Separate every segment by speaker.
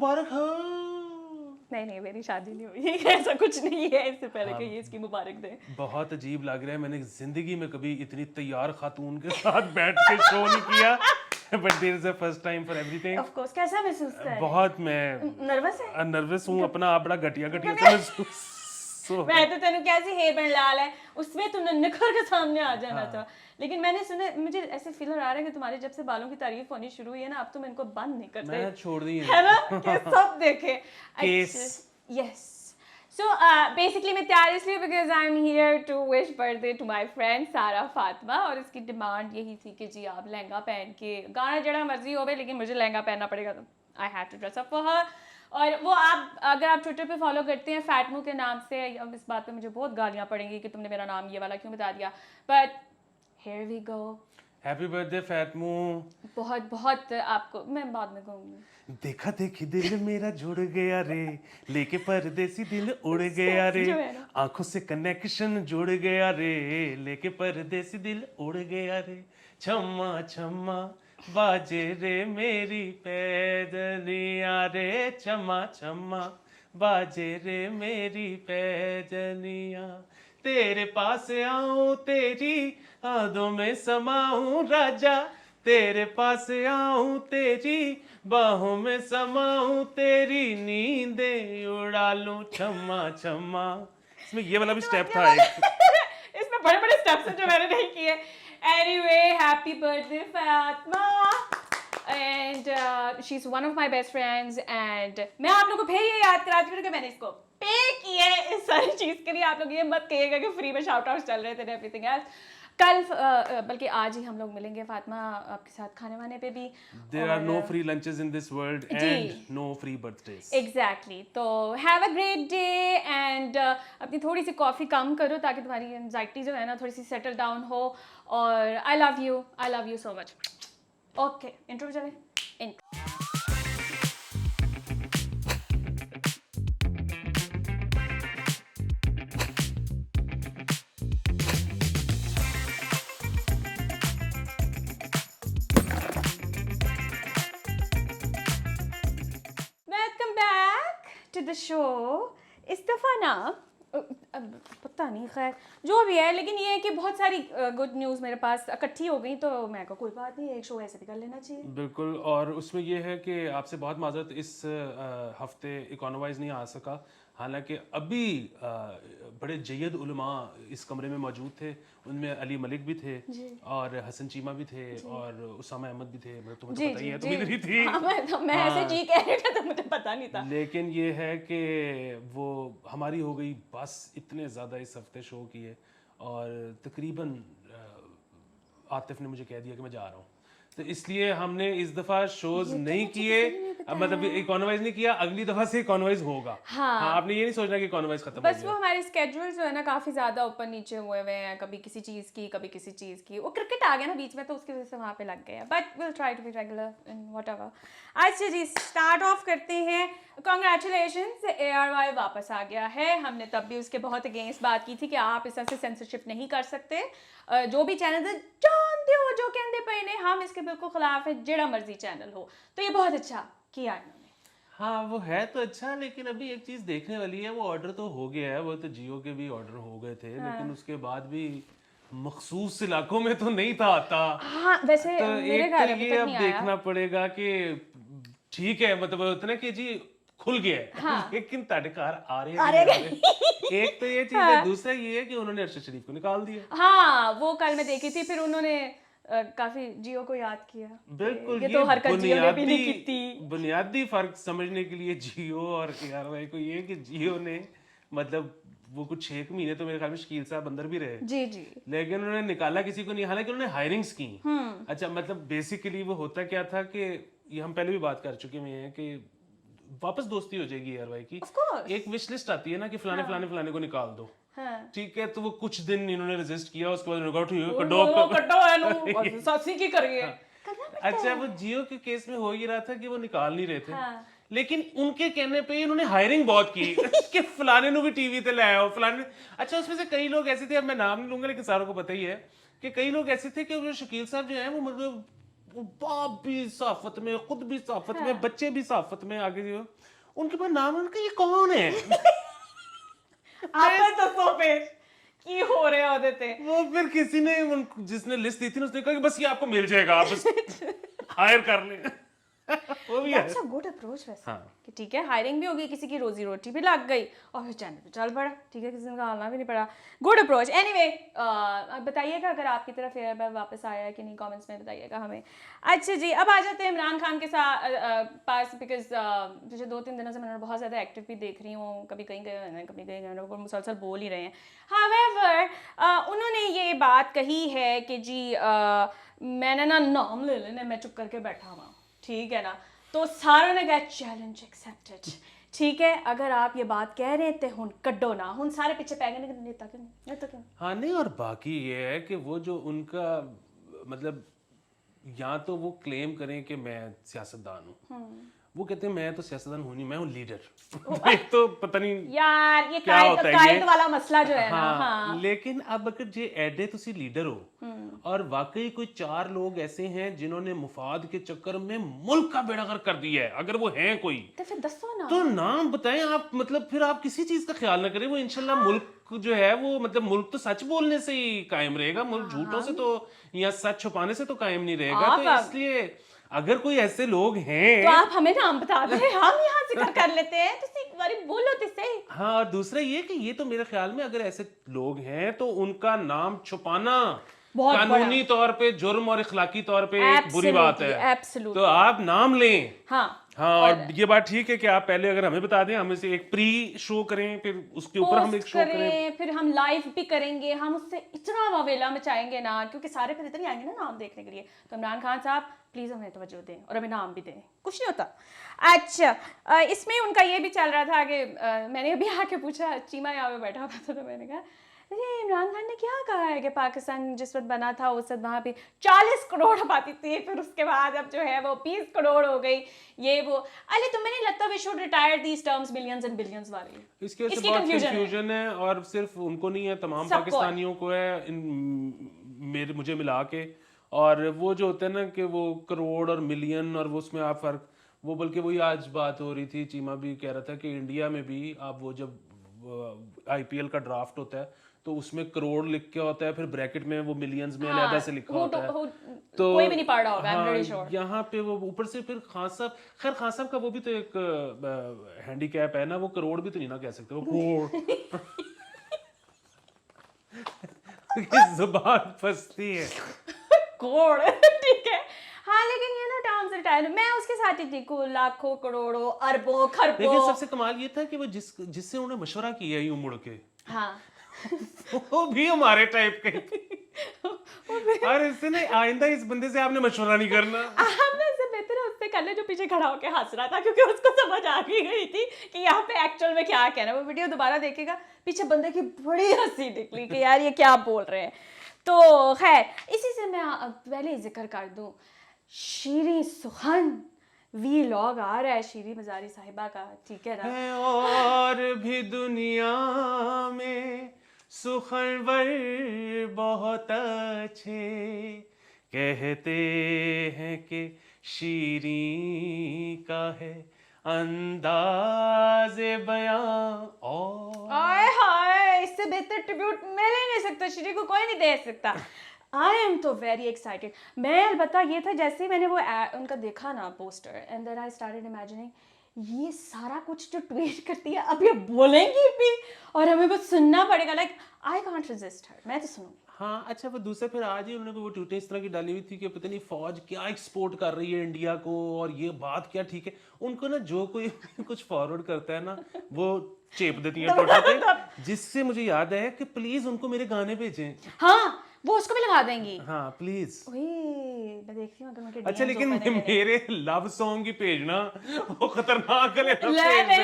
Speaker 1: मुबारक हो।
Speaker 2: नहीं मेरी शादी नहीं हुई ऐसा कुछ नहीं है, इससे पहले कि ये इसकी मुबारक दे।
Speaker 1: बहुत अजीब लग रहा है, मैंने जिंदगी में कभी इतनी तैयार खातून के साथ बैठ के शो नहीं किया, but there is a first time for everything.
Speaker 2: Of course. कैसा महसूस कर रहे हैं?
Speaker 1: बहुत मैं
Speaker 2: नर्वस
Speaker 1: हूँ, अपना आप बड़ा घटिया घटिया सा महसूस।
Speaker 2: मैं तो तेनू कैसी हेयर बैंड लाल है उसमें तूने निखर के सामने आ जाना था। लेकिन मैंने सुना, मुझे ऐसे फील आ रहा है कि तुम्हारे जब से बालों की तारीफ होनी शुरू हुई है ना, अब तुम इनको बंद नहीं करते।
Speaker 1: मैं छोड़ दी
Speaker 2: है ना कि सब देखे
Speaker 1: केस।
Speaker 2: यस। So basically मैं तैयार इसलिए because I'm here to wish birthday to my friend सारा फातिमा, और इसकी डिमांड यही थी कि जी आप लहंगा पहन के गाना जड़ा मर्जी हो, लेकिन मुझे लहंगा पहनना पड़ेगा, तो I had to dress up for her। और वो आप अगर आप ट्विटर पे फॉलो करते हैं फैटमू के नाम से, अब इस बात पे मुझे बहुत गालियाँ पड़ेंगी कि तुमने मेरा नाम ये वाला क्यों बता दिया, but here we go।
Speaker 1: Happy birthday फैटमू।
Speaker 2: बहुत बहुत आपको मैं बाद में कहूँगी।
Speaker 1: देखा देखी दिल मेरा जुड़ गया रे, लेके परदेसी दिल उड़ गया रे, आंखों से कनेक्शन जुड़ गया रे, लेके परदेसी दिल उड़ गया रे, छम्मा छम्मा बाजे रे मेरी पैजनिया रे, छम्मा छम्मा बाजे रे मेरी पैजनिया, तेरे पास आऊं तेरी यादों में समाऊं राजा, तेरे पास आऊं तेरी बाहों में समाऊं, तेरी नींदें उड़ा लूं छम्मा छम्मा। इसमें ये वाला भी स्टेप था एक।
Speaker 2: इसमें बड़े बड़े स्टेप्स हैं जो मैंने नहीं किए। Anyway happy birthday Fatima, and she is one of my best friends, and मैं आप लोगों को फिर ये याद करा चुकी हूं कि मैंने इसको पे किया है इस सारी चीज के लिए। आप लोग ये मत कहिएगा कि फ्री में शाउट आउट्स चल रहे थे एवरीथिंग एल्स। कल बल्कि आज ही हम लोग मिलेंगे फातिमा आपके साथ खाने वाने पे भी।
Speaker 1: There are no free lunches in this world and no free birthdays.
Speaker 2: Exactly। तो have a great day, and अपनी थोड़ी सी कॉफ़ी कम करो ताकि तुम्हारी एंजाइटी जो है ना थोड़ी सी सेटल डाउन हो, और I love you so much. Okay intro चले। Welcome back to the show. इस दफ़ा ना अब पता नहीं, खैर जो भी है, लेकिन ये है कि बहुत सारी गुड न्यूज़ मेरे पास इकट्ठी हो गई, तो मैं को कोई बात नहीं, एक शो ऐसे भी कर लेना चाहिए।
Speaker 1: बिल्कुल, और उसमें ये है कि आपसे बहुत माजरत, इस हफ्ते इकोनोवाइज नहीं आ सका, हालांकि अभी बड़े जयद उलमा इस कमरे में मौजूद थे, उनमें अली मलिक भी थे और हसन चीमा भी थे और उसामा अहमद भी थे, मतलब तुम्हें तो पता ही है, तुम इधर ही थी।
Speaker 2: मैं ऐसे जी कह रही था तो मुझे पता नहीं था।
Speaker 1: लेकिन ये है कि वो हमारी हो गई बस, इतने ज़्यादा इस हफ्ते शो किए, और तकरीबन आतिफ ने मुझे कह दिया कि मैं जा रहा हूँ, तो इसलिए हमने इस दफा शोज नहीं किए, मतलब इकोनोवाइज नहीं किया, अगली दफा से इकोनोवाइज होगा। हाँ, आपने ये नहीं सोचना कि इकोनोवाइज खत्म हो गया।
Speaker 2: बस वो हमारे स्केड्यूल जो है ना काफी ज्यादा ऊपर नीचे हुए हैं, कभी किसी चीज की कभी किसी चीज की, वो क्रिकेट आ गया ना बीच में, तो उसकी वजह से वहाँ पे लग गया, but will try to be regular in whatever. अच्छा जी, स्टार्ट ऑफ करते हैं। कॉन्ग्रेचुलेशंस, ARY वापस आ गया है। हमने तब भी उसके बहुत अगेंस्ट बात की थी कि आप इस तरह से सेंसरशिप नहीं कर सकते, जो भी चैनल जानते हो जो कहते पे ने, हम इसके बिल्कुल खिलाफ है, जेड़ा मर्जी चैनल हो। तो ये बहुत अच्छा किया इन्होंने।
Speaker 1: हाँ वो है तो अच्छा, लेकिन अभी एक चीज देखने वाली है, वो ऑर्डर तो हो गया है, वो तो जियो के भी ऑर्डर हो गए थे, लेकिन उसके बाद भी मखसूस इलाकों में तो नहीं था आता।
Speaker 2: हाँ वैसे
Speaker 1: तो
Speaker 2: मेरे
Speaker 1: एक
Speaker 2: घर
Speaker 1: तो
Speaker 2: अभी
Speaker 1: ये
Speaker 2: तक
Speaker 1: अब
Speaker 2: नहीं आया।
Speaker 1: देखना पड़ेगा कि ठीक है, मतलब उतना कि जी खुल गया है,
Speaker 2: हाँ।
Speaker 1: लेकिन तड़कार आ रहे हैं। एक तो ये चीज है, दूसरा ये है कि उन्होंने अरशद शरीफ को निकाल दिया।
Speaker 2: हाँ वो कल मैं देखी थी, फिर उन्होंने काफी जियो को याद किया।
Speaker 1: बिल्कुल,
Speaker 2: ये तो हरकत जियो ने भी नहीं की थी।
Speaker 1: बुनियादी फर्क समझने के लिए जियो और ARY को ये कि जियो ने मतलब वो कुछ 6 महीने तो मेरे ख्याल में शकील साहब अंदर भी रहे,
Speaker 2: जी जी,
Speaker 1: लेकिन उन्होंने निकाला किसी को नहीं, हालांकि उन्होंने हायरिंग्स की। अच्छा, मतलब बेसिकली वो होता क्या था कि ये हम पहले भी बात कर चुके हैं कि वापस दोस्ती हो जाएगी ARY की, एक विश लिस्ट आती है ना कि फलाने फलाने फलाने को निकाल दो, ठीक है, तो वो कुछ दिन इन्होंने रेजिस्ट किया, उसके बाद उन्होंने कहा
Speaker 2: सासी की करिए।
Speaker 1: अच्छा, वो जियो के केस में हो ही रहा था कि वो निकाल नहीं रहे थे, लेकिन उनके कहने पे उन्होंने हायरिंग बहुत की कि फलाने नु भी टीवी पे ले आओ, फलाने। अच्छा, उसमें से कई लोग ऐसे थे, अब मैं नाम नहीं लूंगा लेकिन सारों को पता ही है कि कई लोग ऐसे थे कि शकील साहब जो है वो मतलब वो बाप भी साफत में, खुद भी साफत में, बच्चे भी साफत में, आगे जो उनके पास नाम है, उनका ये कौन है?
Speaker 2: आप तो सोफे की हो रहे होते थे।
Speaker 1: वो फिर किसी ने जिसने लिस्ट दी थी ना, उसने कहा कि बस ये आपको मिल जाएगा, आप बस हायर कर लें। वो भी है।
Speaker 2: That's a good approach वैसे।
Speaker 1: हाँ।
Speaker 2: कि ठीक है, हायरिंग भी होगी, किसी की रोजी रोटी भी लग गई और फिर चैनल पे चल पड़ा, ठीक है, किसी ने गालना भी नहीं पड़ा। Good approach. एनीवे, बताइएगा अगर आपकी तरफ फेयर वापस आया है कि नहीं, कमेंट्स में बताइएगा हमें। अच्छा जी, अब आ जाते हैं इमरान खान के साथ पास, बिकॉज पिछले 2-3 दिनों से मैं बहुत ज़्यादा एक्टिव भी देख रही हूँ, कभी कहीं गए हैं, कभी कहीं गए, वो मुसलसल बोल ही रहे हैं। हावेवर उन्होंने ये बात कही है कि जी मैंने ना नाम ले लेने, मैं चुप करके बैठा हुआ, ठीक है ना, तो सारों ने कहा चैलेंज एक्सेप्टेड, ठीक है, अगर आप ये बात कह रहे थे हुन कड्डो ना, हुन सारे पीछे पै गए, नेता क्यों नहीं, नेता क्यों?
Speaker 1: हाँ नहीं, और बाकी ये है कि वो जो उनका मतलब, या तो वो क्लेम करें कि मैं सियासतदान हूँ, वो कहते हैं मैं तो सियासतदान हूँ नहीं, मैं हूँ लीडर। एक तो पता नहीं
Speaker 2: यार ये
Speaker 1: क्या होता है
Speaker 2: कायद
Speaker 1: ये
Speaker 2: वाला मसला जो है ना।
Speaker 1: हाँ,
Speaker 2: हाँ।
Speaker 1: लेकिन अब अगर जे एडे तुसी लीडर हो और वाकई कोई 4 लोग ऐसे हैं जिन्होंने मुफाद के चक्कर में मुल्क का बेड़ा गर्क कर दिया है, अगर वो हैं कोई,
Speaker 2: तो फिर दसो ना।
Speaker 1: तो नाम बताएं आप, मतलब फिर आप किसी चीज का ख्याल ना करें, वो इंशाल्लाह मुल्क जो है वो, मतलब मुल्क तो सच बोलने से ही कायम रहेगा, मुल्क झूठों से तो या सच छुपाने से तो कायम नहीं रहेगा। तो इसलिए अगर कोई ऐसे लोग हैं
Speaker 2: तो आप हमें नाम बता दें, हम यहाँ जिक्र कर लेते हैं, तो एक बारी बोलो तो सही।
Speaker 1: हाँ, और दूसरा ये कि ये तो मेरे ख्याल में अगर ऐसे लोग हैं तो उनका नाम छुपाना
Speaker 2: बहुत
Speaker 1: कानूनी तौर पे जुर्म और इखलाकी तौर पे एक बुरी बात है।
Speaker 2: Absolutely.
Speaker 1: तो आप नाम लें।
Speaker 2: हाँ,
Speaker 1: और ये बात ठीक है कि आप पहले अगर हमें बता दें, हमें से एक प्री शो करें, फिर उसके ऊपर हम एक शो करें,
Speaker 2: फिर हम लाइव भी करेंगे, हम उससे इतना वावेला मचाएंगे ना, क्योंकि सारे फिर इतने आएंगे ना नाम देखने के लिए। तो इमरान खान साहब प्लीज हमें तवज्जो दें और हमें नाम भी दें, कुछ नहीं होता। अच्छा, इसमें उनका ये भी चल रहा था कि मैंने अभी आके पूछा, चीमा यहाँ पे बैठा हुआ था, तो मैंने कहा अरे इमरान खान ने क्या कहा है कि पाकिस्तान जिस वक्त बना था उस वक्त वहाँ पे 40 करोड़ आबादी थी, फिर उसके बाद अब जो है वो 20 करोड़ हो गई, ये वो। अरे तुम्हें नहीं लगता we should retire these terms millions and billions वाली?
Speaker 1: इसके वजह से बहुत कंफ्यूजन है, और सिर्फ उनको नहीं है, तमाम पाकिस्तानियों को है, मेरे मुझे मिला के। और वो जो होता है ना कि वो करोड़ और मिलियन और वो उसमें आप फर्क, वो बल्कि वही आज बात हो रही थी, चीमा भी कह रहा था कि इंडिया में भी आप वो जब आईपीएल का ड्राफ्ट होता है तो उसमें करोड़ लिख के होता है, फिर ब्रैकेट में वो मिलियंस में अलहदा से लिखा होता है, तो
Speaker 2: कोई भी नहीं पढ़ रहा होगा, आई एम वेरी श्योर।
Speaker 1: यहाँ पे वो ऊपर से फिर खान साहब, खैर खान साहब का वो भी तो एक हैंडीकैप है ना, वो करोड़ भी तो नहीं ना कह सकते, वो करोड़ जुबान फंसती है
Speaker 2: करोड़, ठीक है। हाँ, लेकिन ये ना टर्म्स रिटायर, मैं उसके साथ ही थी, लाखों करोड़ों अरबों खरबों।
Speaker 1: लेकिन सबसे कमाल ये था कि वो जिससे उन्होंने मशवरा किया यूं मुड़ के,
Speaker 2: हाँ
Speaker 1: वो भी हमारे टाइप के। और इससे नहीं, आइंदा इस बंदे से आपने मशवरा नहीं करना।
Speaker 2: आपने इससे बेहतर है उससे कर ले जो पीछे खड़ा होकर हंस रहा था, क्योंकि उसको समझ आ गई थी कि यहाँ पे एक्चुअल में क्या कहना है। वो वीडियो दोबारा देखेगा, पीछे बंदे की बड़ी हंसी निकली कि यार ये क्या बोल रहे हैं। तो खैर, इसी से मैं पहले जिक्र कर दूं, शीरी सुखन वी लॉग आ रहा है शीरी मजारी साहिबा का, ठीक है ना।
Speaker 1: है और भी दुनिया में सुखनवर बहुत अच्छे, कहते हैं कि शीरी का है अंदाज़े बयां, और
Speaker 2: आय हाय, इससे बेहतर ट्रिब्यूट मिल ही नहीं सकता, शीरी को कोई नहीं दे सकता। आई एम तो वेरी एक्साइटेड। मैं अलबत्ता ये था, जैसे ही मैंने वो उनका देखा ना poster, and then I started imagining ये सारा कुछ जो ट्वीट करती है अब ये बोलेंगी भी और हमें बस सुनना पड़ेगा। लाइक आई कांट रेजिस्ट हर, मैं तो सुनूंगी।
Speaker 1: हाँ अच्छा, वो दूसरा फिर आज ही उन्होंने वो ट्वीट इस तरह की डाली हुई थी कि पता नहीं फौज क्या एक्सपोर्ट कर रही है इंडिया को, और ये बात क्या ठीक है। उनको ना जो कोई कुछ फॉरवर्ड करता है ना, वो चेप देती है टोटा पे, जिससे मुझे याद है कि प्लीज उनको मेरे गाने भेजें।
Speaker 2: हाँ, वो उसको भी लगा देंगी।
Speaker 1: हाँ प्लीज।
Speaker 2: मैं देखती हूँ अगर उनके
Speaker 1: अच्छा, लेकिन मेरे लव सॉन्ग की भेजना वो खतरनाक है।
Speaker 2: मेरे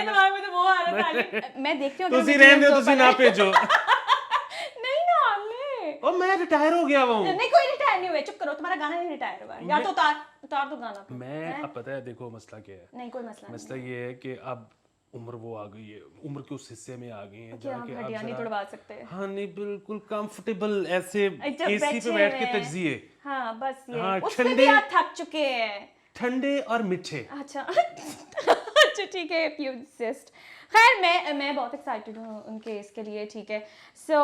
Speaker 2: दिमाग में तो वो आ रहा था, मैं देखती हूँ
Speaker 1: तुसी रहने दो, तुसी ना भेजो।
Speaker 2: नहीं ना ले,
Speaker 1: और मैं रिटायर हो गया हूँ।
Speaker 2: नहीं कोई रिटायर नहीं हुआ, चुप करो, तुम्हारा गाना नहीं रिटायर हुआ, या तो उतार दो गाना।
Speaker 1: मैं अब पता है, देखो मसला क्या है,
Speaker 2: नहीं कोई मसला
Speaker 1: मसला ये है कि अब उम्र वो आ गई है, उम्र के उस हिस्से में आ गए हैं
Speaker 2: कि
Speaker 1: जहाँ
Speaker 2: हम
Speaker 1: के आप
Speaker 2: हड्डियां नहीं
Speaker 1: जरा
Speaker 2: तुड़वा सकते।
Speaker 1: हाँ नहीं बिल्कुल कंफर्टेबल ऐसे
Speaker 2: जब
Speaker 1: एसी पे
Speaker 2: बैठे
Speaker 1: बैठ के
Speaker 2: हैं।
Speaker 1: तजिए।
Speaker 2: हाँ बस ये
Speaker 1: हाँ,
Speaker 2: उसमें भी
Speaker 1: ठंडे
Speaker 2: आप थक चुके हैं।
Speaker 1: ठंडे और मीठे।
Speaker 2: अच्छा अच्छा ठीक है if you insist। खैर मैं बहुत एक्साइटेड हूँ उनके इसके लिए, ठीक है। सो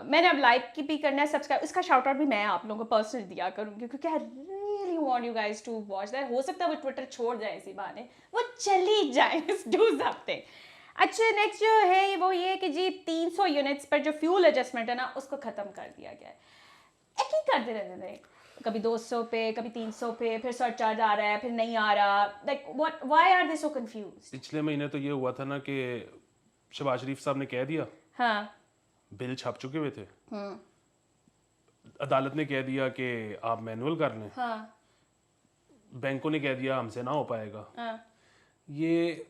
Speaker 2: मैंने अब लाइक की भी करना है, सब्सक्राइब, इसका शाउट आउट भी मैं आप लोगों को पर्सनली दिया करूँगी क्योंकि I really want you guys to watch that. हो सकता है वो ट्विटर छोड़ जाए इसी बहाने, वो चली जाए, डू समथिंग। अच्छा नेक्स्ट जो है वो ये कि जी 300 यूनिट्स पर जो फ्यूल एडजस्टमेंट है ना उसको ख़त्म कर दिया गया है। एक ही करते रहते थे, कभी 200 पे कभी 300 पे, फिर सरचार्ज आ रहा है फिर नहीं आ रहा, like what why are they so confused.
Speaker 1: पिछले महीने तो ये हुआ था ना कि शहबाज शरीफ साहब ने कह दिया,
Speaker 2: हाँ
Speaker 1: बिल छप चुके हुए थे, अदालत ने कह दिया कि आप मैनुअल कर लें,
Speaker 2: हाँ
Speaker 1: बैंकों ने कह दिया हमसे ना हो पाएगा।
Speaker 2: हाँ
Speaker 1: ये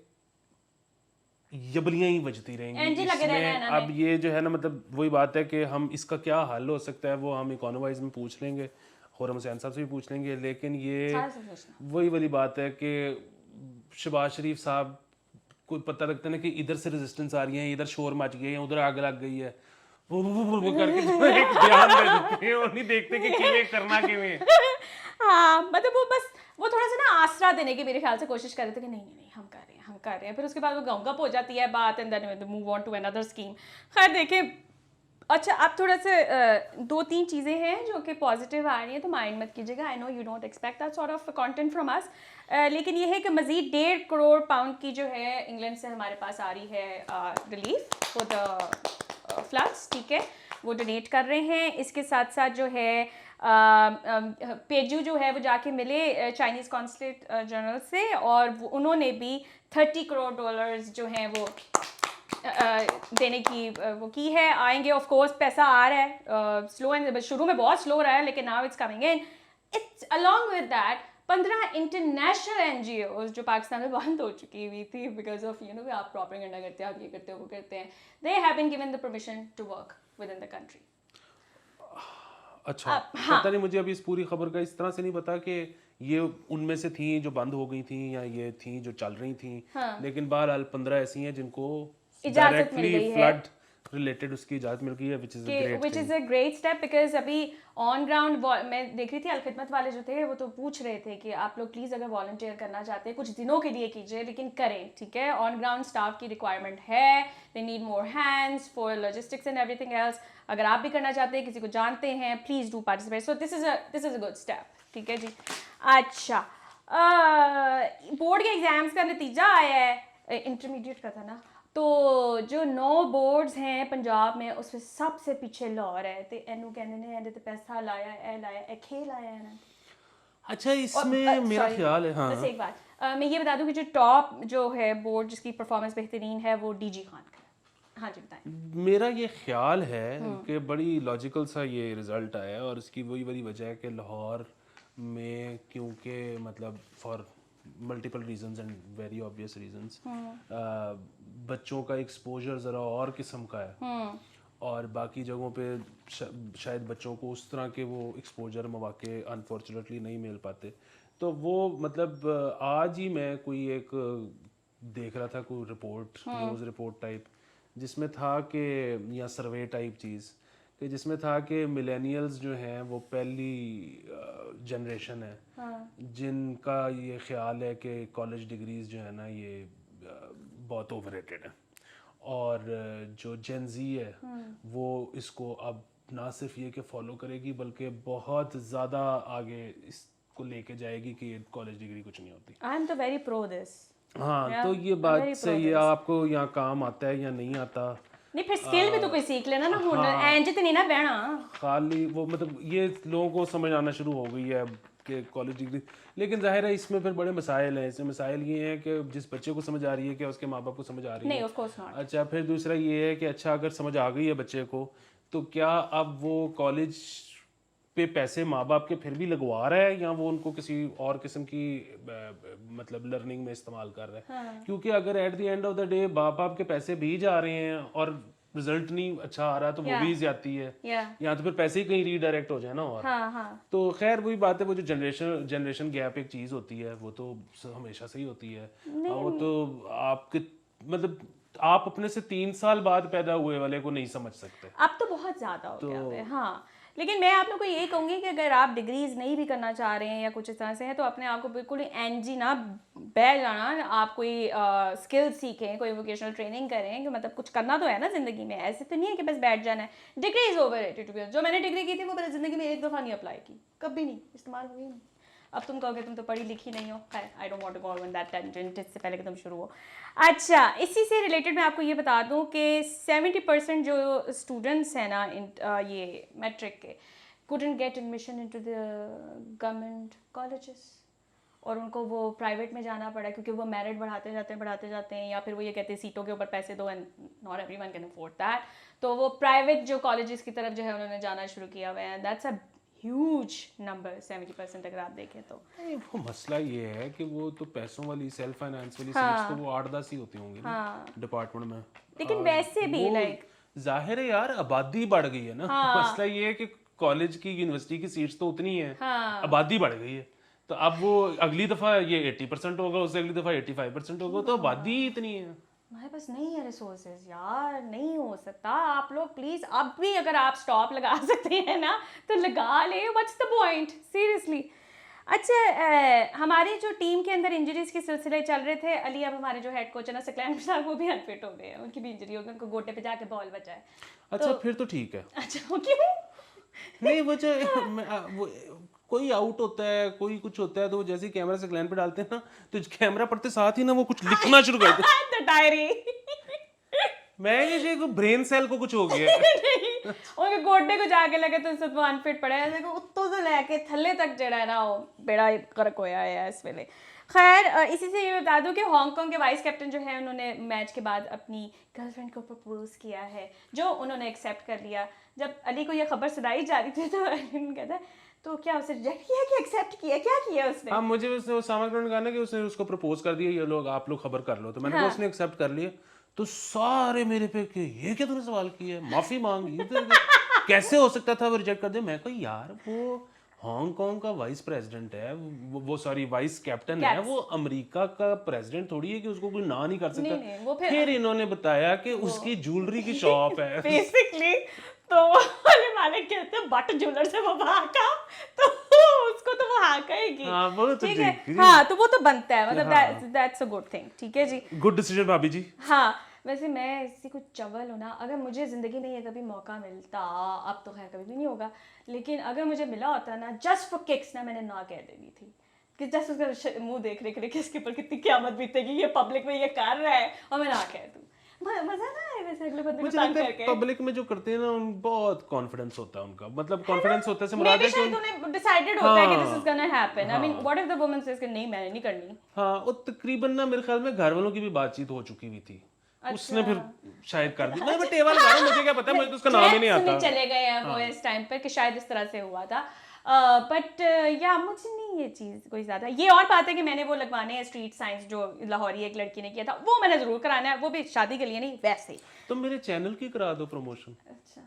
Speaker 1: यबलियां ही बजती रहेंगी
Speaker 2: एंजी लगे रहना है
Speaker 1: इसमें।
Speaker 2: ना
Speaker 1: अब ये जो है ना मतलब वही बात है कि हम इसका क्या हल हो सकता है वो हम इकोनॉमाइज में पूछ लेंगे, खुर्रम हुसैन साहब से भी पूछ लेंगे, लेकिन ये
Speaker 2: सारे से पूछना।
Speaker 1: वही वाली बात है कि शहबाज शरीफ साहब को पता लगता है ना कि इधर से रेजिस्टेंस आ रही है, इधर शोर मच गई है, उधर आग लग गई है, वो करके जो एक बयान दे देते हैं और नहीं देखते कि किਵੇਂ करना किਵੇਂ।
Speaker 2: हाँ मतलब वो बस वो थोड़ा सा ना आसरा देने की मेरे ख्याल से कोशिश कर रहे थे कि नहीं नहीं नहीं हम कर रहे हैं हम कर रहे हैं, फिर उसके बाद वो गप हो जाती है बात and then move on to another scheme. खैर देखें, अच्छा अब थोड़ा सा 2-3 चीज़ें हैं जो कि पॉजिटिव आ रही हैं तो माइंड मत कीजिएगा, I know you don't expect that sort of content from us, लेकिन ये है कि मज़ीद 1.5 करोड़ पाउंड की जो है इंग्लैंड से हमारे पास आ रही है रिलीफ फॉर द फ्लड्स, ठीक है, वो डोनेट कर रहे हैं। इसके साथ साथ जो है पेजू जो है वो जाके मिले चाइनीज़ कॉन्सुलेट जनरल से और उन्होंने भी $30 करोड़ जो हैं वो देने की वो की है, आएंगे ऑफ कोर्स, पैसा आ रहा है स्लो एंड शुरू में बहुत स्लो रहा है लेकिन now it's coming in. It's along with that 15 international NGOs जो पाकिस्तान में बंद हो चुकी हुई थी बिकॉज ऑफ यू नो आप प्रोपेगेंडा करते हैं, आप ये करते हो वो करते हैं, they have been given the permission to work with in the country.
Speaker 1: अच्छा पता नहीं मुझे अभी इस पूरी खबर का इस तरह से नहीं पता कि ये उनमें से थी जो बंद हो गई थी या ये थी जो चल रही थी, लेकिन बहरहाल 15 ऐसी हैं जिनको
Speaker 2: इजाजत मिल गई है,
Speaker 1: फ्लड रिलेटेड उसकी इजाजत मिल गई है,
Speaker 2: which is a great step because अभी ऑन ग्राउंड मैं देख रही थी अलखिदमत वाले जो थे वो तो पूछ रहे थे कि आप लोग प्लीज़ अगर वॉलंटियर करना चाहते हैं कुछ दिनों के लिए कीजिए लेकिन करें, ठीक है, ऑन ग्राउंड स्टाफ की रिक्वायरमेंट है, they need more hands for logistics and everything else. अगर आप भी करना चाहते हैं, किसी को जानते हैं, please do participate, so this is a good step, ठीक है जी। अच्छा बोर्ड के एग्ज़ाम्स का नतीजा आया है, इंटरमीडिएट का था ना, तो जो 9 बोर्ड्स हैं पंजाब में उसमें सबसे पीछे लाहौर है, तो एनू कहने ने एंड ते पैसा लाया ए खेल आया है ना।
Speaker 1: अच्छा इसमें मेरा ख्याल है, हाँ
Speaker 2: बस एक बात मैं ये बता दूं कि जो टॉप जो है बोर्ड जिसकी परफॉर्मेंस बेहतरीन है वो डीजी खान का है। हाँ जी बताएं।
Speaker 1: मेरा ये ख्याल है कि बड़ी लॉजिकल सा ये रिजल्ट आया है और इसकी वही वाली वजह है कि लाहौर में क्योंकि मतलब for multiple reasons and very obvious reasons बच्चों का एक्सपोजर ज़रा और किस्म का है और बाकी जगहों पे शायद बच्चों को उस तरह के वो एक्सपोजर मौके अनफॉर्चुनेटली नहीं मिल पाते। तो वो मतलब आज ही मैं कोई एक देख रहा था कोई रिपोर्ट, न्यूज़ रिपोर्ट टाइप, जिसमें था कि या सर्वे टाइप चीज़ कि जिसमें था कि मिलेनियल्स जो हैं वो पहली जनरेशन है जिनका ये ख्याल है कि कॉलेज डिग्रीज जो है ना ये बहुत ओवररेटेड है और जो जेन जी है वो इसको अब ना सिर्फ ये कि फॉलो करेगी बल्कि बहुत ज़्यादा आगे इसको लेके जाएगी कि कॉलेज डिग्री कुछ नहीं होती।
Speaker 2: आई एम तो वेरी प्रो दिस।
Speaker 1: हाँ तो ये बात सही है, आपको यहाँ काम आता है या नहीं आता,
Speaker 2: नहीं फिर स्किल भी तो कोई सीख लेना ना, हुनर एंज तो नहीं ना बहना
Speaker 1: खाली वो मतलब ये लोगों को समझ आना शुरू हो गई है कि कॉलेज डिग्री, लेकिन जाहिर है इसमें फिर बड़े मसाइल हैं। इसमें मसाइल ये हैं कि जिस बच्चे को समझ आ रही है कि उसके माँ बाप को समझ आ रही
Speaker 2: नहीं
Speaker 1: है,
Speaker 2: ऑफ कोर्स नॉट।
Speaker 1: अच्छा फिर दूसरा ये है कि अच्छा अगर समझ आ गई है बच्चे को तो क्या अब वो कॉलेज पे पैसे माँ बाप के फिर भी लगवा रहा है या वो उनको किसी और किस्म की मतलब लर्निंग में इस्तेमाल कर रहा है, क्योंकि अगर at the end of the day माँ बाप के पैसे भी जा रहे हैं और रिजल्ट नहीं अच्छा आ रहा तो वो भी ज्यादती है,
Speaker 2: या
Speaker 1: या तो फिर पैसे ही कहीं रीडायरेक्ट हो जाए ना। और
Speaker 2: हाँ हाँ
Speaker 1: तो खैर वही बात है, वो जो जनरेशन गैप एक चीज होती है वो तो हमेशा से ही होती है। वो तो आपके मतलब आप अपने से 3 साल बाद पैदा हुए वाले को नहीं समझ सकते।
Speaker 2: अब तो बहुत ज़्यादा हो गया है हाँ। लेकिन मैं आप लोग को ये कहूँगी कि अगर आप डिग्रीज नहीं भी करना चाह रहे हैं या कुछ इस तरह से है तो अपने आप को बिल्कुल ही एनजी ना बैठ जाना, आप कोई स्किल सीखें, कोई वोकेशनल ट्रेनिंग करें, कि मतलब कुछ करना तो है ना ज़िंदगी में, ऐसे तो नहीं है कि बस बैठ जाना है। Degree is overrated to be honest. जो मैंने डिग्री की थी वो मैंने ज़िंदगी में एक दफ़ा नहीं अप्लाई की, कभी नहीं इस्तेमाल हुई नहीं। अब तुम कहोगे तुम तो पढ़ी लिखी नहीं हो, I don't want to go on that tangent, इससे पहले कि तुम शुरू हो। अच्छा, इसी से रिलेटेड मैं आपको ये बता दूं कि 70% जो स्टूडेंट्स हैं ना ये मैट्रिक के couldn't get admission into the government colleges, और उनको वो प्राइवेट में जाना पड़ा क्योंकि वो मेरिट बढ़ाते जाते हैं, या फिर वो ये कहते हैं सीटों के ऊपर पैसे दो and not everyone can afford that, तो वो प्राइवेट जो कॉलेजेस की तरफ जो है उन्होंने जाना शुरू किया हुआ है। दैट्स अ ह्यूज नंबर, 70% अगर आप देखें तो।
Speaker 1: वो मसला ये है कि वो तो पैसों वाली सेल्फ फाइनेंस वाली सीट्स तो वो 8-10 ही होती होंगी ना डिपार्टमेंट में।
Speaker 2: लेकिन वैसे भी लाइक
Speaker 1: जाहिर है यार, आबादी बढ़ गई है ना। मसला ये है कि कॉलेज की यूनिवर्सिटी की सीट्स तो उतनी है, आबादी बढ़ गई है, तो अब वो अगली दफा ये 80% होगा, उससे अगली दफा 85% होगा, तो आबादी ही इतनी है।
Speaker 2: हमारे पास नहीं है रिसोर्सेज यार, नहीं हो सकता। आप लोग प्लीज अब भी अगर आप स्टॉप लगा सकते हैं ना तो लगा ले, व्हाट्स द पॉइंट सीरियसली। अच्छा, हमारी जो टीम के अंदर इंजरीज के सिलसिले चल रहे थे, अली अब हमारे जो हेड कोच है ना सकलैन साहब, वो भी अनफिट हो गए हैं, उनकी भी इंजरी हो गई, उनको गोटे पे जाके बॉल बचा है।
Speaker 1: अच्छा फिर तो ठीक है।
Speaker 2: अच्छा क्यों?
Speaker 1: नहीं वो कोई आउट होता है, कोई कुछ होता है, तो जैसे ही कैमरा से क्लैन पे डालते हैं ना, तो कैमरा पड़ते साथ ही ना वो कुछ लिखना शुरू कर देते
Speaker 2: द डायरी।
Speaker 1: मैं ये ब्रेन सेल को कुछ हो गया
Speaker 2: उनके गोडे को जाके लगे तो उससे वो अनफिट पड़ा है, देखो उत्तों से लेके थल्ले तक जड़ा है ना वो बेड़ा गर्क होया है इस वेले। खैर इसी से ये बता दूं कि हांगकांग के वाइस कैप्टन जो है उन्होंने मैच के बाद अपनी गर्लफ्रेंड को प्रपोज किया है, जो उन्होंने एक्सेप्ट कर लिया। जब अली को ये खबर सुनाई जा रही थी तो अली कहता है तो क्या उसे रिजेक्ट किया कि एक्सेप्ट किया, क्या किया उसने?
Speaker 1: हाँ, मुझे उसने सामग्री ने कहा ना कि उसने उसको प्रपोज कर दिया, ये लोग आप लोग खबर कर लो, तो मैंने कहा उसने एक्सेप्ट कर लिया, तो सारे मेरे पे कि ये क्या तूने सवाल किया है, माफी मांगी, कैसे हो सकता था वो रिजेक्ट कर दे। मैं कहा यार वो हांगकांग का वाइस प्रेसिडेंट है, वो सॉरी वाइस कैप्टन है, वो अमेरिका का प्रेसिडेंट थोड़ी है कि उसको कोई ना नहीं कर सकता।
Speaker 2: नहीं, वो
Speaker 1: फिर इन्होंने बताया कि उसकी ज्वेलरी की शॉप है
Speaker 2: बेसिकली, तो वाले कहते हैं बट ज्वेलर से वो भागा, तो उसको तो वो हाकेगी।
Speaker 1: हाँ वो तो
Speaker 2: ठीक है, हाँ तो वो तो बनता है, मतलब दैट्स अ गुड थिंग। ठीक है जी,
Speaker 1: गुड डिसीजन भाभी जी।
Speaker 2: हाँ वैसे मैं इसी को चवल हूँ ना, अगर मुझे ज़िंदगी में ये कभी मौका मिलता, अब तो खैर कभी भी नहीं होगा, लेकिन अगर मुझे मिला होता ना जस्ट फॉर किक्स ना, मैंने ना कह देनी थी कि जस्ट उसका मुंह देख रहे कि इसके ऊपर कितनी क़यामत बीतेगी, ये पब्लिक में ये कर रहा है और मैं ना कह दूँ। मजा ना है वैसे अगले बंदे को तंग करके।
Speaker 1: पब्लिक में जो करते हैं ना उन बहुत कॉन्फिडेंस होता है उनका, मतलब कॉन्फिडेंस होता है से मुराद है कि
Speaker 2: उन्हें डिसाइडेड होता है कि this is gonna happen. I mean what if the woman says कि नहीं मैंने नहीं करनी।
Speaker 1: हाँ, वो तकरीबन ना मेरे ख्याल में घर वालों की भी बातचीत हो चुकी हुई थी, उसने फिर शायद कर दी। मैं टेबल लगा रहा हूं, मुझे क्या पता, मुझे तो उसका नाम ही नहीं आता।
Speaker 2: चले गए हैं वो इस टाइम पर कि शायद इस तरह से हुआ था, बट या मुझे नहीं ये चीज़ कोई ज़्यादा। ये और बात है कि मैंने वो लगवाने हैं स्ट्रीट साइंस जो लाहौरी एक लड़की ने किया था, वो मैंने ज़रूर कराना है, वो भी शादी के लिए नहीं वैसे।
Speaker 1: तो मेरे चैनल की करा दो प्रमोशन।
Speaker 2: अच्छा,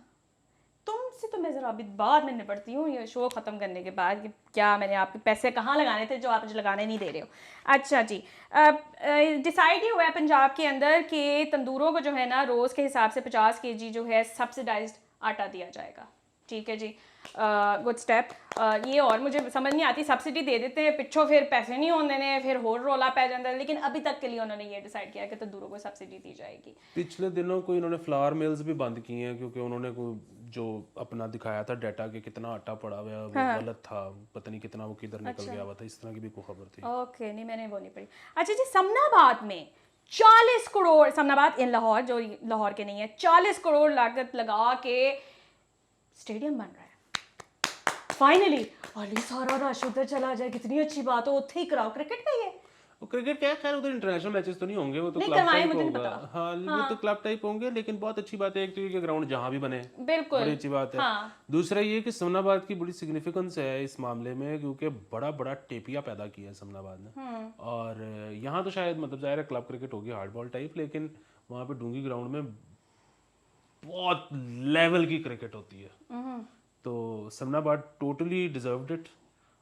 Speaker 2: तुमसे तो मैं ज़रा अभी बाद में निपटती हूँ ये शो ख़त्म करने के बाद कि क्या मैंने आपके पैसे कहाँ लगाने थे जो आप मुझे लगाने नहीं दे रहे हो। अच्छा जी, डिसाइड ही हुआ है पंजाब के अंदर कि तंदूरों को जो है ना रोज़ के हिसाब से 50 kg जो है सब्सिडाइज्ड आटा दिया जाएगा। ठीक है जी, गुड स्टेप। ये और मुझे समझ नहीं आती, सब्सिडी दे देते हैं पिछों फिर पैसे नहीं होने ने, फिर होर रोला पै जाता है, लेकिन अभी तक के लिए उन्होंने ये डिसाइड किया कि तंदूरों को सब्सिडी दी जाएगी।
Speaker 1: पिछले दिनों को इन्होंने फ्लावर मिल्स भी बंद किए हैं क्योंकि उन्होंने जो अपना दिखाया था डाटा कि कितना आटा पड़ा हुआ है वो गलत था, पता नहीं कितना वो किधर निकल गया हुआ था, इस तरह की भी कोई खबर थी।
Speaker 2: ओके, नहीं मैंने वो नहीं पढ़ी। अच्छा जी, समनाबाद में 40 करोड़, समनाबाद इन लाहौर जो लाहौर के नहीं है, 40 करोड़ लागत लगा के स्टेडियम बन रहा है फाइनली। अली सारा रश उधर चला जाए, कितनी अच्छी बात हो, उत्थे ही कराओ। क्रिकेट का ये
Speaker 1: वो क्रिकेट क्या, खैर उधर इंटरनेशनल मैचेस तो नहीं होंगे, वो तो
Speaker 2: नहीं,
Speaker 1: क्लब
Speaker 2: करवाएं,
Speaker 1: टाइप
Speaker 2: मुझे नहीं
Speaker 1: होगा।
Speaker 2: पता।
Speaker 1: हाँ, वो तो क्लब टाइप होंगे, लेकिन बहुत अच्छी बात है एक तो ये कि ग्राउंड जहाँ भी बने,
Speaker 2: बिल्कुल
Speaker 1: बड़ी अच्छी बात है।
Speaker 2: हाँ।
Speaker 1: दूसरा ये कि समनाबाद की बड़ी सिग्निफिकेंस है इस मामले में क्योंकि बड़ा बड़ा टेपिया पैदा किया है समनाबाद ने, और यहाँ तो शायद मतलब ज़ाहिर है क्लब क्रिकेट होगी हार्ड बॉल टाइप, लेकिन वहाँ पे डूंगी ग्राउंड में बहुत लेवल की क्रिकेट होती है। तो समनाबाद टोटली डिजर्व्ड इट,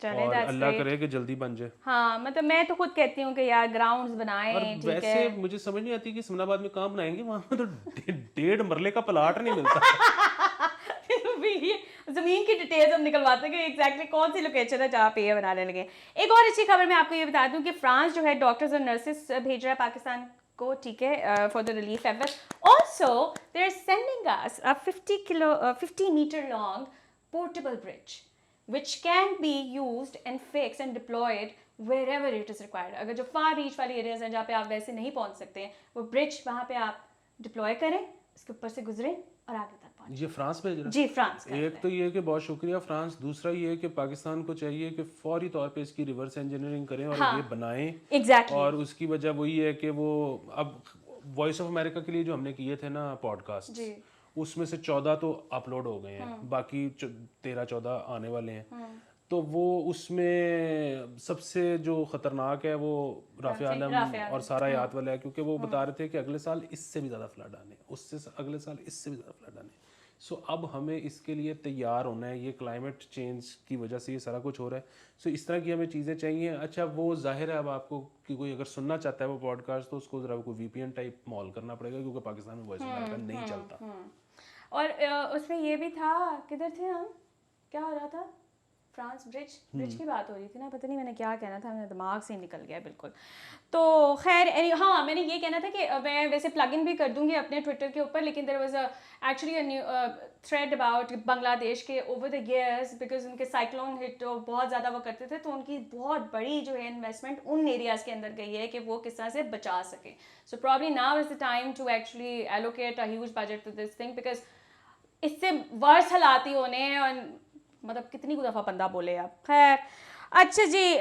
Speaker 2: चले
Speaker 1: और
Speaker 2: that's
Speaker 1: अल्लाह
Speaker 2: great.
Speaker 1: करे कि जल्दी बन जाए।
Speaker 2: हाँ मतलब मैं तो खुद कहती हूँ कि यार ग्राउंड्स
Speaker 1: और
Speaker 2: बनाएं, ठीक
Speaker 1: वैसे
Speaker 2: है।
Speaker 1: मुझे समझ नहीं आती कि समनाबाद में कहाँ बनाएंगे, वहां पे तो 1.5 मरले का प्लाट नहीं मिलता।
Speaker 2: भी ये जमीन की डिटेल्स हम निकलवाते हैं कि एग्जैक्टली कौन सी लोकेशन है जहाँ पे ये बनाने लगे। एक और अच्छी खबर मैं आपको ये बता दूं कि फ्रांस जो है डॉक्टर्स और नर्सेस भेज रहा है पाकिस्तान को, ठीक है, for the relief effort. Also they are sending us a 50 metre long portable bridge which can be used and fixed and deployed wherever it is required. अगर जो far reach वाली एरियाज हैं जहाँ पे आप वैसे नहीं पहुंच सकते हैं, वो ब्रिज वहाँ पे आप डिप्लॉय करें, उसके ऊपर से गुजरें और आगे तक पहुंचें।
Speaker 1: ये फ्रांस भेज रहा है?
Speaker 2: जी फ्रांस का
Speaker 1: एक तो ये है कि बहुत शुक्रिया फ्रांस, दूसरा ये है कि पाकिस्तान को चाहिए कि फौरी तौर पे इसकी रिवर्स इंजीनियरिंग करें और
Speaker 2: हाँ,
Speaker 1: ये बनाएं।
Speaker 2: एग्जैक्टली
Speaker 1: और उसकी वजह वही है कि वो अब वॉइस ऑफ अमेरिका के लिए जो हमने किए थे ना पॉडकास्ट,
Speaker 2: जी
Speaker 1: उसमें से 14 तो अपलोड हो गए हैं, बाकी 13-14 आने वाले हैं। तो वो उसमें सबसे जो ख़तरनाक है वो राफ़े आलम और सारा याद वाला है, क्योंकि वो बता रहे थे कि अगले साल इससे भी ज़्यादा फ्लड आने, उससे अगले साल इससे भी ज़्यादा फ्लड आने। सो अब हमें इसके लिए तैयार होना है, ये क्लाइमेट चेंज की वजह से ये सारा कुछ हो रहा है। सो इस तरह की हमें चीज़ें चाहिए। अच्छा वो जाहिर है अब आपको कि कोई अगर सुनना चाहता है वो पॉडकास्ट, तो उसको ज़रा कोई VPN टाइप मॉल करना पड़ेगा, क्योंकि पाकिस्तान में वॉइस ऑफ अमेरिका नहीं चलता।
Speaker 2: और उसमें ये भी था, किधर थे हम, क्या हो रहा था, फ्रांस ब्रिज की बात हो रही थी ना, पता नहीं मैंने क्या कहना था, मेरे दिमाग से ही निकल गया बिल्कुल। तो खैर हाँ मैंने ये कहना था कि मैं वैसे प्लग इन भी कर दूंगी अपने ट्विटर के ऊपर, लेकिन there was actually a new thread about Bangladesh के ओवर द ईयर्स, बिकॉज उनके साइक्लोन हिट बहुत ज़्यादा वो करते थे, तो उनकी बहुत बड़ी जो है इन्वेस्टमेंट उन एरियाज़ के अंदर गई है कि वो किस तरह से बचा सके। So probably now is the time to actually allocate a huge budget to this thing, because इससे वर्ष हालात ही होने हैं, और मतलब कितनी को दफ़ा बंदा बोले आप। खैर अच्छा जी,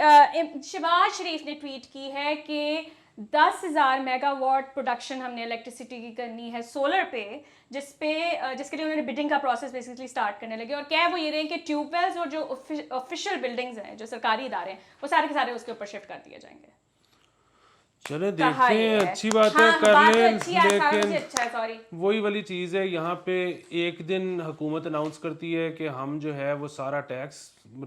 Speaker 2: शहबाज शरीफ ने ट्वीट की है कि 10,000 मेगावाट प्रोडक्शन हमने इलेक्ट्रिसिटी की करनी है सोलर पे, जिसके लिए उन्होंने बिडिंग का प्रोसेस बेसिकली स्टार्ट करने लगे। और क्या है वो ये रहे कि ट्यूबवेल्स और जो ऑफिशियल बिल्डिंग्स हैं, जो सरकारी इदारे हैं, वो सारे के सारे उसके ऊपर शिफ्ट कर दिए जाएंगे।
Speaker 1: चले देखते हैं, अच्छी बात है, कर लें। लेकिन
Speaker 2: अच्छा है, सॉरी,
Speaker 1: वही वाली चीज़ है, यहाँ पे एक दिन हुकूमत अनाउंस करती है कि हम जो है वो सारा टैक्स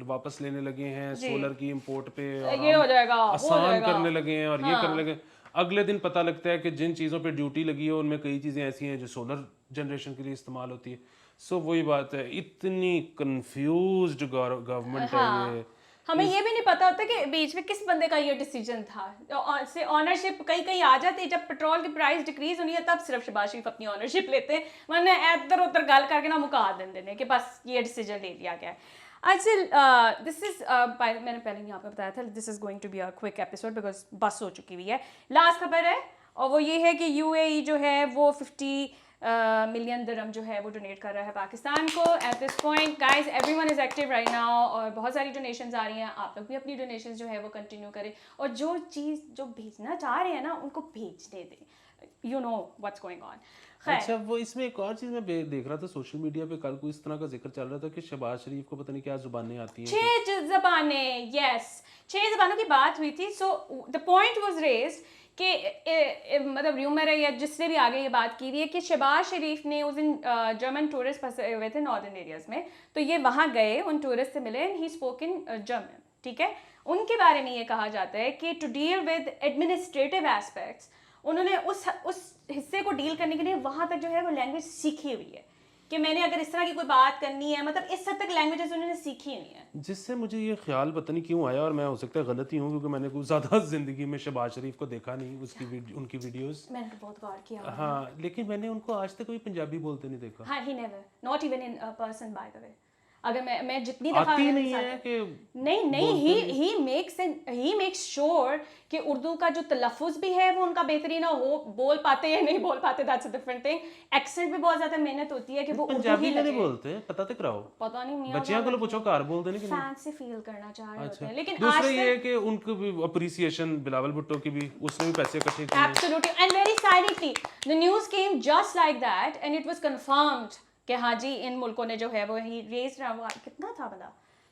Speaker 1: वापस लेने लगे हैं सोलर की इंपोर्ट पे, और
Speaker 2: ये हो जाएगा,
Speaker 1: आसान करने लगे हैं, और ये करने लगे। अगले दिन पता लगता है कि जिन चीज़ों पे ड्यूटी लगी है उनमें कई चीज़ें ऐसी हैं जो सोलर जनरेशन के लिए इस्तेमाल होती है। सो वही बात है, इतनी कंफ्यूज्ड गवर्नमेंट है ये।
Speaker 2: हमें ये भी नहीं पता होता कि बीच में किस बंदे का ये डिसीजन था। से ऑनरशिप कहीं कहीं आ जाती है, जब पेट्रोल की प्राइस डिक्रीज होनी है तब सिर्फ शहबाज शरीफ अपनी ऑनरशिप लेते हैं, वरना इधर उधर गल करके ना मुका देने कि बस ये डिसीजन ले लिया गया है। अच्छा दिस इज मैंने पहले यहाँ पे बताया था, this is going to be a quick episode because बस हो चुकी हुई है। लास्ट खबर है, और वो ये है कि UAE जो है वो 50 मिलियन दिरहम जो है वो डोनेट कर रहा है पाकिस्तान को। At this point guys everyone is active right now, और बहुत सारी डोनेशंस आ रही हैं, आप लोग भी अपनी डोनेशंस जो है वो कंटिन्यू करें, और जो चीज़ जो भेजना चाह रहे हैं ना उनको भेजने दें, you know what's going on.
Speaker 1: अच्छा वो इसमें एक और चीज़ मैं देख रहा था सोशल मीडिया पे, कल को इस तरह का जिक्र चल रहा था कि शहबाज शरीफ को पता नहीं क्या जुबानें आती हैं,
Speaker 2: 6 ज़बानें, यस 6 ज़बानों की बात हुई थी। So the point was raised कि मतलब र्यूमर है या जिसने भी आगे ये बात की हुई है कि शहबाज शरीफ ने उस दिन जर्मन टूरिस्ट फंसे हुए थे नॉर्दर्न एरियाज में, तो ये वहाँ गए, उन टूरिस्ट से मिले, and he spoke in German, ठीक है। उनके बारे में ये कहा जाता है कि to deal with administrative aspects, उन्होंने उस हिस्से को डील करने के लिए वहाँ तक जो है वो लैंग्वेज सीखी हुई है, कि मैंने अगर इस तरह की कोई बात करनी है, मतलब इस हद तक लैंग्वेजेस उन्होंने सीखी नहीं है।
Speaker 1: जिससे मुझे ये ख्याल पता नहीं क्यों आया, और मैं हो सकता है गलत ही हूँ क्योंकि मैंने कुछ ज़्यादा ज़िंदगी में शहबाज शरीफ को देखा नहीं, उनकी वीडियोस
Speaker 2: मैंने तो बहुत गौर किया।
Speaker 1: हाँ, लेकिन मैंने उनको आज तक कोई पंजाबी बोलते नहीं देखा।
Speaker 2: हाँ, he never, not even in person by the way. अगर मैं जितनी दफा
Speaker 1: आती नहीं है कि
Speaker 2: नहीं ही मेक्स श्योर कि उर्दू का जो तलफ़ुज़ भी है वो उनका बेहतरीन हो, बोल पाते हैं नहीं बोल पाते, that's a different thing. Accent भी बहुत ज्यादा मेहनत होती है कि वो
Speaker 1: पंजाबी में नहीं बोलते, पता तो कराओ,
Speaker 2: पता नहीं
Speaker 1: बच्चियों को पूछो कार बोलते नहीं कि
Speaker 2: फैंसी फील करना चाह रहे होते हैं। लेकिन
Speaker 1: दूसरा ये है कि उनको भी अप्रिसिएशन, बिलावल भुट्टो की भी, उसने भी पैसे इकट्ठे किए।
Speaker 2: Absolutely, and very silently the news came just like that, and it was confirmed कि हाँ जी इन मुल्कों ने जो है वो ही रेज रहा, कितना था भला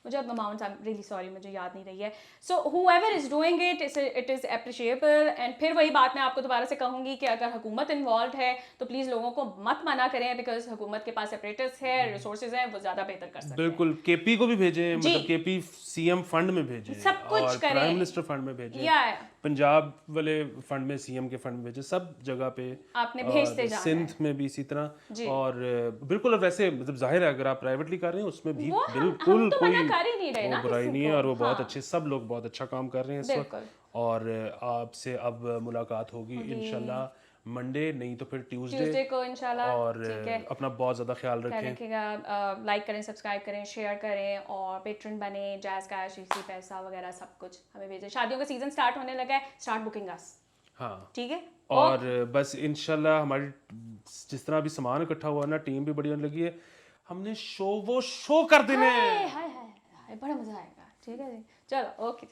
Speaker 2: मुझे अब amount, I am really sorry, मुझे याद नहीं रही है. So whoever is doing it is appreciable. And फिर वही बात मैं आपको दोबारा से कहूँगी कि अगर हुकूमत इन्वॉल्व है तो प्लीज़ लोगों को मत मना करें, बिकॉज हुकूमत के पास सेपरेटर्स है, रिसोर्सेज हैं, वो ज़्यादा बेहतर कर सकते हैं.
Speaker 1: बिल्कुल, केपी को भी भेजें, मतलब केपी सीएम फंड में भेजें,
Speaker 2: सब कुछ
Speaker 1: और
Speaker 2: करें.
Speaker 1: प्राइम मिनिस्टर फंड में भेजें,
Speaker 2: या
Speaker 1: पंजाब वाले फंड में, सीएम के फंड में भेजें, सब जगह पे
Speaker 2: आपने भेजते जाना है.
Speaker 1: सिंध में भी इसी तरह.
Speaker 2: जी.
Speaker 1: और बिल्कुल वैसे मतलब जाहिर है अगर आप प्राइवेटली कर रहे हैं उसमें भी
Speaker 2: वो
Speaker 1: बिल्कुल
Speaker 2: हम तो
Speaker 1: कोई
Speaker 2: मना कर ही नहीं रहे ना
Speaker 1: वो बुराई
Speaker 2: किसी
Speaker 1: नहीं है,
Speaker 2: को.
Speaker 1: और वो बहुत
Speaker 2: हाँ.
Speaker 1: अच्छे, सब लोग बहुत अच्छा काम कर रहे हैं इस वक्त.
Speaker 2: बिल्कुल.
Speaker 1: और आपसे अब मुलाकात होगी इंशाल्लाह मंडे, नहीं तो फिर
Speaker 2: ट्यूसडे
Speaker 1: ट्यूसडे.
Speaker 2: को इंशाल्लाह.
Speaker 1: और
Speaker 2: ठीक है,
Speaker 1: अपना बहुत ज़्यादा ख्याल
Speaker 2: ख्याल
Speaker 1: रखें.
Speaker 2: रखिएगा. लाइक करें, सब्सक्राइब करें, शेयर करें, और पेट्रन बने. जैज़ कैश, इसी पैसा वगैरह सब कुछ हमें भेजें. शादियों का सीजन स्टार्ट होने लगा है, स्टार्ट बुकिंग अस.
Speaker 1: हाँ,
Speaker 2: ठीक है.
Speaker 1: और बस इंशाल्लाह हमारी जिस तरह अभी सामान इकट्ठा हुआ ना, टीम भी बड़ी होने लगी है, हमने शो कर देने हैं.
Speaker 2: हाय हाय हाय, बड़ा मजा आएगा. ठीक है जी, चलो ओके.